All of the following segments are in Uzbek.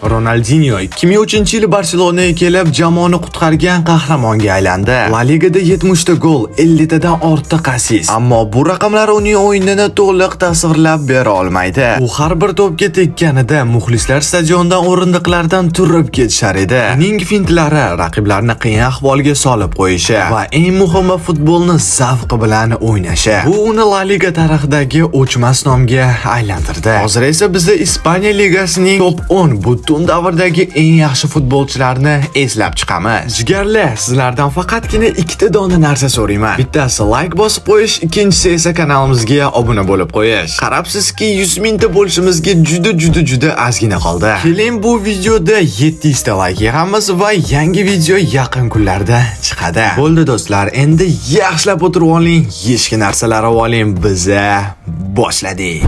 Ronaldinho 2003-yil Barselonaga kelib, jamoani qutqargan qahramonga aylandi. La Ligada 70 ta gol, 50 tadan ortiq assist. Ammo bu raqamlar uning o'yinini to'liq tasvirlab bera olmaydi. U har bir to'pga tekkanida muxlislar stadiondan o'rindiqlardan turib ketishar edi. Uning fintlari raqiblarni qiyin ahvolga solib qo'yishi va eng muhimi futbolni zavqi bilan o'ynashi. Bu uni La Liga tarixidagi o'chmas nomga aylantirdi. Hozir esa bizda Ispaniya ligasining top 10 butun davrdagi eng yaxshi futbolchilarni eslab chiqamiz. Jigarli, sizlardan faqatgina ikkita dona narsa so'rayman. Bittasi like bosib qo'yish, ikkinchisi esa kanalimizga obuna bo'lib qo'yish. Qarabsizki, 100 mingta bo'lishimizga juda ozgina qoldi. Keling bu videoda 700 ta like yig'amiz va yangi video yaqin kunlarda chiqadi. Bo'ldi do'stlar, endi yaxshilab o'tirib oling, yechki narsalar oling, biza boshladik.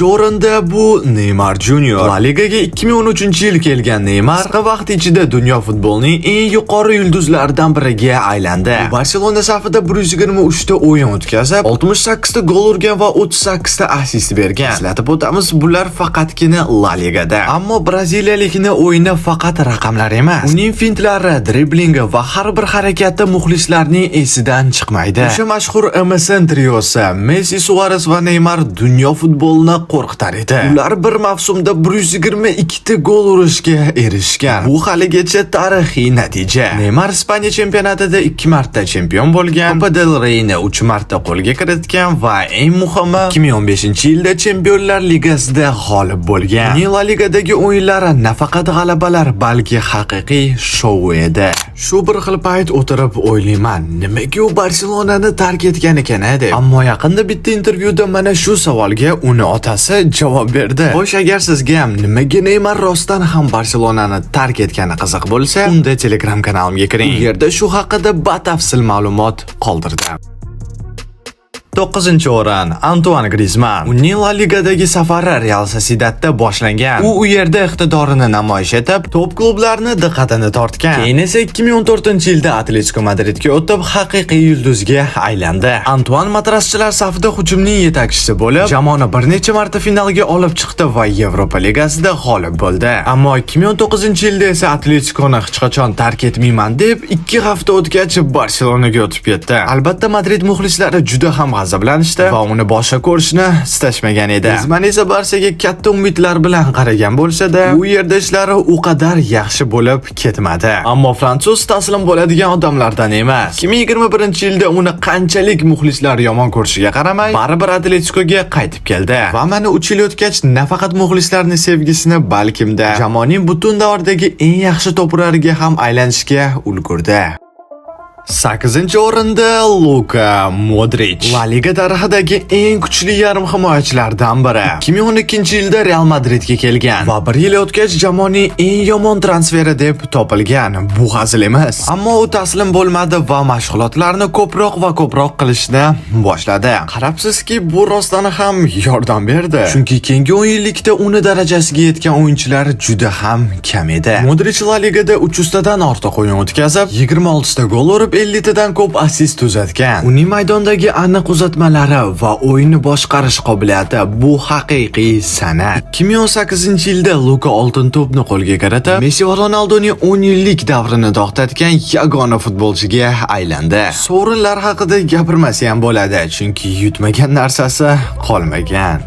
O'rinda bu Neymar Junior. La Ligaga 2013-yil kelgan Neymar qisqa vaqt ichida dunyo futbolining eng yuqori yulduzlaridan biriga aylandi. Barselona safida 123 ta o'yin o'tkazib, 68 ta gol urgan va 38 ta assist bergan. Eslatib o'tamiz, bular faqatgina La Ligada. Ammo braziliyalikning o'yini faqat raqamlar emas. Uning fintlari, driblingi va har bir harakati muxlislarning esidan chiqmaydi. O'sha mashhur MSN triosi Messi, Suarez va Neymar dunyo futbolini qo'rqitar edi. Ular bir mavsumda 122 ta gol urishga erishgan. Bu haligacha tarixiy natija. Neymar Ispaniya chempionatida 2 marta chempion bo'lgan, Copa del Reyni 3 marta qo'lga kiritgan va eng muhimi 2015-yilda Chempionlar Ligasida g'olib bo'lgan. Uning La Ligadagi o'yinlari nafaqat g'alabalar, balki haqiqiy shou edi. Shu bir xil payt o'tirib o'ylayman, nimaga u Barselonani tark etgan ekan deb. Ammo yaqinda bitta intervyuda mana shu savolga uni otasi javob berdi. Xo'sh, agar sizga ham nimaga Neymar rostdan ham Barselonani tark etgani qiziq bo'lsa, unda Telegram kanalimga kiring. Bu yerda shu haqida batafsil ma'lumot qoldirdim. 9-o'rin Antoine Griezmann. Uning La Ligadagi safari Real Sociedadda boshlangan. U yerda iqtidorini namoyish etib, top klublarni diqqatini tortgan. Keyin esa 2014-yilda Atletico Madridga o'tib, haqiqiy yulduzga aylandi. Antoine matraschilar safida hujumning yetakchisi bo'lib, jamoani bir necha marta finalga olib chiqdi va Yevropa Ligasida g'olib bo'ldi. Ammo 2019-yilda esa Atleticoni hech qachon tark etmayman deb 2 hafta o'tgach Barselonaga o'tib ketdi. Albatta Madrid muxlislari juda ham g'azablanishdi va uni boshqa ko'rishni istashmagan edi. Griezmann esa Barsaga katta umidlar bilan qaragan bo'lsa-da, u yerda ishlari u qadar yaxshi bo'lib ketmadi. Ammo fransuz taslim bo'ladigan odamlardan emas. 2021-yilda uni qanchalik muxlislar yomon ko'rishiga qaramay, baribir Atleticoga qaytib keldi. Va mana 3 yil o'tgach, nafaqat muxlislarning sevgisini, balkimda jamoaning butun davrdagi eng yaxshi to'purariga ham aylanishga ulgurdi. 8-o'rinda Luka Modric. La Liga tarixidagi eng kuchli yarim himoyachilardan biri. 2012-yilda Real Madridga kelgan va 1 yil o'tgach jamoaning eng yomon transferi deb topilgan. Bu hazil emas. Ammo u taslim bo'lmadi va mashg'ulotlarni ko'proq qilishni boshladi. Qarabsizki, bu rostdan ham yordam berdi. Chunki keyingi 10 yillikda uni darajasiga yetgan o'yinchilar juda ham kam edi. Modric La Ligada 300 tadan ortiq o'yin o'tkazib, 26 ta gol urib, 50 tadan ko'p assist uzatgan. Uning maydondagi aniq uzatmalari va o'yinni boshqarish qobiliyati bu haqiqiy san'at. 2018-yilda Luka oltin to'pni qo'lga kiritib, Messi va Ronaldoning 10 yillik davrini to'xtatgan yagona futbolchiga aylandi. Sovrinlar haqida gapirmasa ham bo'ladi, chunki yutmagan narsasi qolmagan.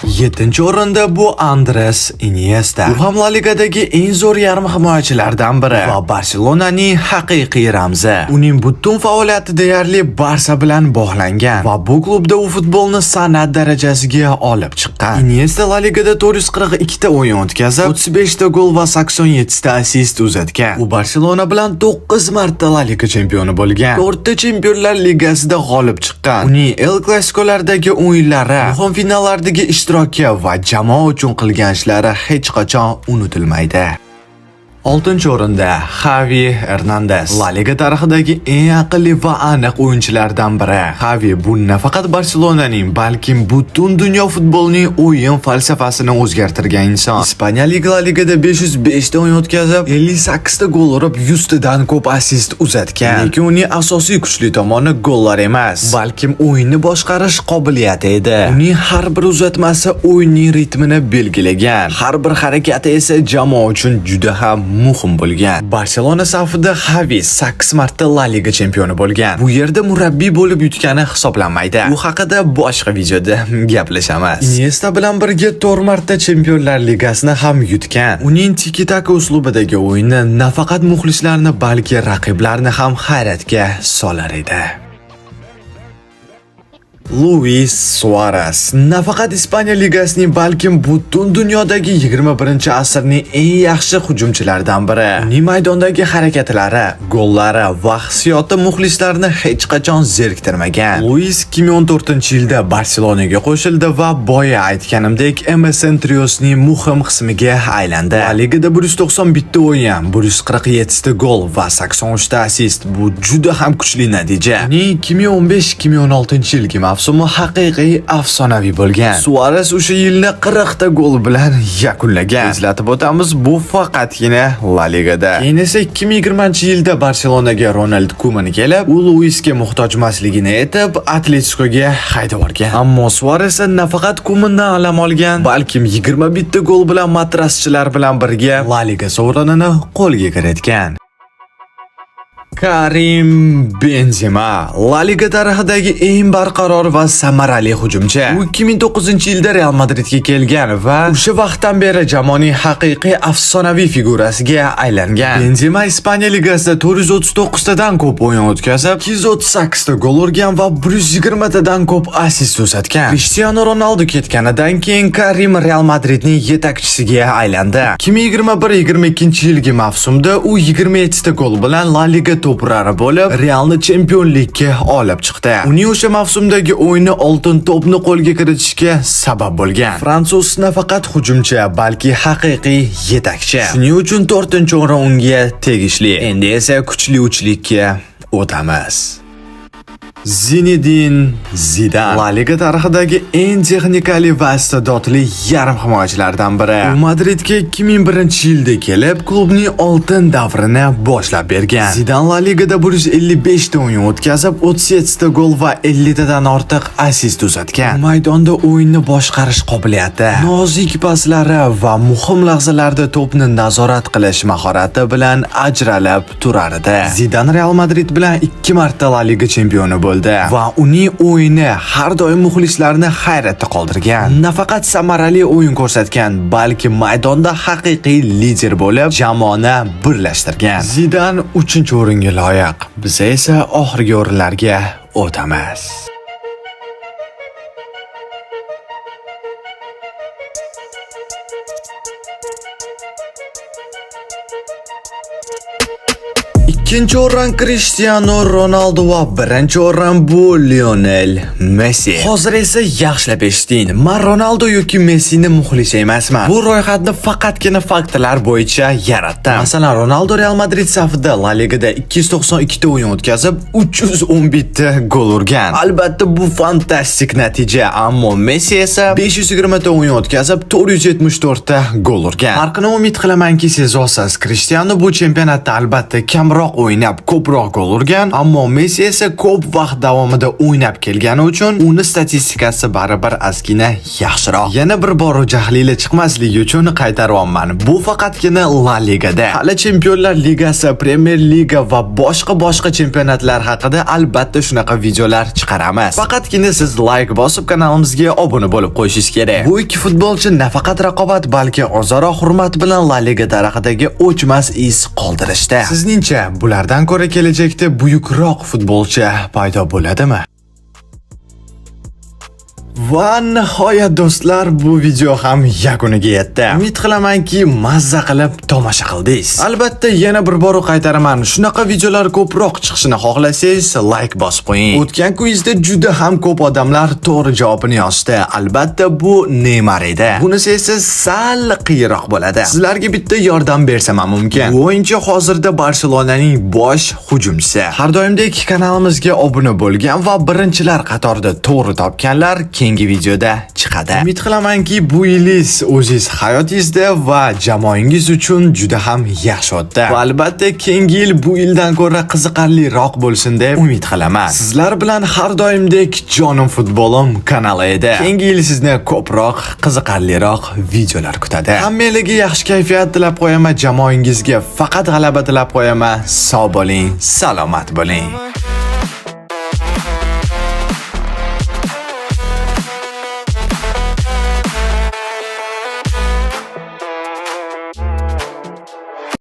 7-o'rinda bu Andres Iniesta. U ham La Ligadagi eng zo'r yarim himoyachilardan biri va Barselonaning haqiqiy ramzi. Uning butun faoliyati deyarli Barsa bilan bog'langan va bu klubda u futbolni san'at darajasiga olib chiqqan. Iniesta La Ligada 442 ta o'yin o'tkazib, 35 ta gol va 87 ta assist uzatgan. U Barselona bilan 9 marta La Liga chempioni bo'lgan. 4 ta Chempionlar Ligasida g'olib chiqqan. Uning El Clasicolardagi o'yinlari, muhim finallardagi ishtiroki va jamoa uchun qilgan ishlari hech qachon unutilmaydi. 6-chi o'rinda Xavi Hernandez. La Liga tarixidagi eng aqlli va aniq o'yinchilardan biri. Xavi bu nafaqat Barselonaning, balki butun dunyo futbolining o'yin falsafasini o'zgartirgan inson. Ispaniyalik La Ligada 505 ta o'yin o'tkazib, 58 ta gol urib, 100 tadan ko'p assist uzatgan. Lekin uning asosiy kuchli tomoni gollar emas, balkim o'yinni boshqarish qobiliyati edi. Uning har bir uzatmasi o'yinning ritmini belgilagan. Har bir harakati esa jamoa uchun juda ham muhim bo'lgan. Barselona safida Xavi 8 marta La Liga chempioni bo'lgan. Bu yerda murabbiy bo'lib yutgani hisoblanmaydi. Bu haqida boshqa videoda gaplashamiz. Iniesta bilan birga 4 marta Chempionlar Ligasini ham yutgan. Uning tiki-taka uslubidagi o'yini nafaqat muxlislarni, balki raqiblarni ham hayratga solar edi. Luis Suarez nafaqat Ispaniya ligasining, balkim butun dunyodagi 21-asrning eng yaxshi hujumchilaridan biri. Uning maydondagi harakatlari, gollari va hissiyoti muxlislarni hech qachon zeriktirmagan. Luis 2014-yilda Barselonaga qo'shildi va boya aytganimdek MSN triosining muhim qismiga aylandi. La Ligada 191 ta o'yin, 147 ta gol va 83 ta assist. Bu juda ham kuchli natija. Uning 2015-2016-yilgi mavsumi haqiqiy afsonaviy bo'lgan. Suarez o'sha yilni 40 ta gol bilan yakunlagan. Eslatib o'tamiz, bu faqatgina La Ligada. Keyin esa 2020-yilda Barselonaga Ronald Koeman kelib, u Luisga muhtoj emasligini aytib, Atleticoga haydab yuborgan. Ammo Suarez nafaqat Koemandan alam olgan, balkim 21 ta gol bilan matraschilar bilan birga La Liga sovrinini qo'lga kiritgan. Karim Benzema La Liga tarixidagi eng barqaror va samarali hujumchi. U 2009-yilda Real Madridga kelgan va o'sha vaqtdan beri jamoaning haqiqiy afsonaviy figurasiga aylangan. Benzema Ispaniya ligasida 439 tadan ko'p o'yin o'tkazib, 238 ta gol urgan va 120 tadan ko'p assist uzatgan. Cristiano Ronaldo ketganidan keyin Karim Real Madridning yetakchisiga aylandi. 2021-22-yilgi mavsumda u 27 ta gol bilan La Liga to'purari bo'lib, Realni chempionlikka olib chiqdi. Uning o'sha mavsumdagi o'yini oltin to'pni qo'lga kiritishga sabab bo'lgan. Fransuz nafaqat hujumchi, balki haqiqiy yetakchi. Shuning uchun 4-o'rin unga tegishli. Endi esa kuchli uchlikka o'tamiz. Zinedine Zidane La Liga tarixidagi eng texnikali va iste'dodli yarim himoyachilardan biri. U Madridga 2001-yilda kelib, klubning oltin davrini boshlab bergan. Zidane La Ligada 155 ta o'yin o'tkazib, 37 ta gol va 50 tadan ortiq assist uzatgan. Maydonda o'yinni boshqarish qobiliyati, nozik paslari va muhim lahzalarda to'pni nazorat qilish mahorati bilan ajralib turar edi. Zidane Real Madrid bilan 2 marta La Liga chempioni bo'ldi va uning o'yini har doim muxlislarni hayratda qoldirgan. Nafaqat samarali o'yin ko'rsatgan, balki maydonda haqiqiy lider bo'lib, jamoani birlashtirgan. Zidane 3-o'ringa loyiq. Biz esa oxirgi o'rinlarga o'tamiz. Ikkinchi o'rin Cristiano Ronaldo va birinchi o'rin bu Lionel Messi. Hozir esa yaxshilab eshiting. Men Ronaldo yoki Messini muxlisi emasman. Bu ro'yxatni faqatgina faktlar bo'yicha yaratdim. Masalan, Ronaldo Real Madrid safida La Ligada 292 ta o'yin o'tkazib, 311 ta gol urgan. Albatta bu fantastik natija, ammo Messi esa 520 ta o'yin o'tkazib, 474 ta gol urgan. Farqini umid qilamanki sezasiz. Cristiano bu chempionatda albatta kamroq o'ynab ko'proq gol urgan, ammo Messi esa ko'p vaqt davomida o'ynab kelgani uchun uni statistikasi baribir ozgina yaxshiroq. Yana bir bor jahlili chiqmasligi uchun qaytaryapman. Bu faqatgina La Ligada. Hali Chempionlar Ligasi, Premier Liga va boshqa chempionatlar haqida albatta shunaqa videolar chiqaramiz. Faqatgina siz like bosib kanalimizga obuna bo'lib qo'yishingiz kerak. Bu ikki futbolchi nafaqat raqobat, balki o'zaro hurmat bilan La Liga tarixidagi o'chmas iz qoldirishdi. Sizningcha bulardan ko'ra kelajakda buyukroq futbolchi paydo bo'ladimi? Va nihoyat do'stlar, bu video ham yakuniga yetdi. Umid qilamanki, mazza qilib tomosha qildingiz. Albatta, yana bir bor qaytaraman. Shunaqa videolar ko'proq chiqishini xohlasangiz, like bosib qo'ying. O'tgan quizda juda ham ko'p odamlar to'g'ri javobini yozdi. Albatta, bu Neymar edi. Bunisi esa sal qiyinroq bo'ladi. Sizlarga bitta yordam bersam ham mumkin. Bu o'yinchi hozirda Barselonaning bosh hujumchisi. Har doimdek kanalimizga obuna bo'lgan va birinchilar qatorida to'g'ri topganlar keyingi videoda chiqadi. Umid qilamanki, bu yiliz o'zingiz hayotingizda va jamoangiz uchun juda ham yaxshi o'tdi. Va albatta, keyingi yil bu yildan ko'ra qiziqarliroq bo'lsin deb umid qilaman. Sizlar bilan har doimdek Jonim futbolim kanali edi. Keyingi yil sizni ko'proq qiziqarliroq videolar kutadi. Hammalarga yaxshi kayfiyat tilab qo'yaman, jamoangizga faqat g'alaba tilab qo'yaman. Sog' bo'ling, salomat bo'ling.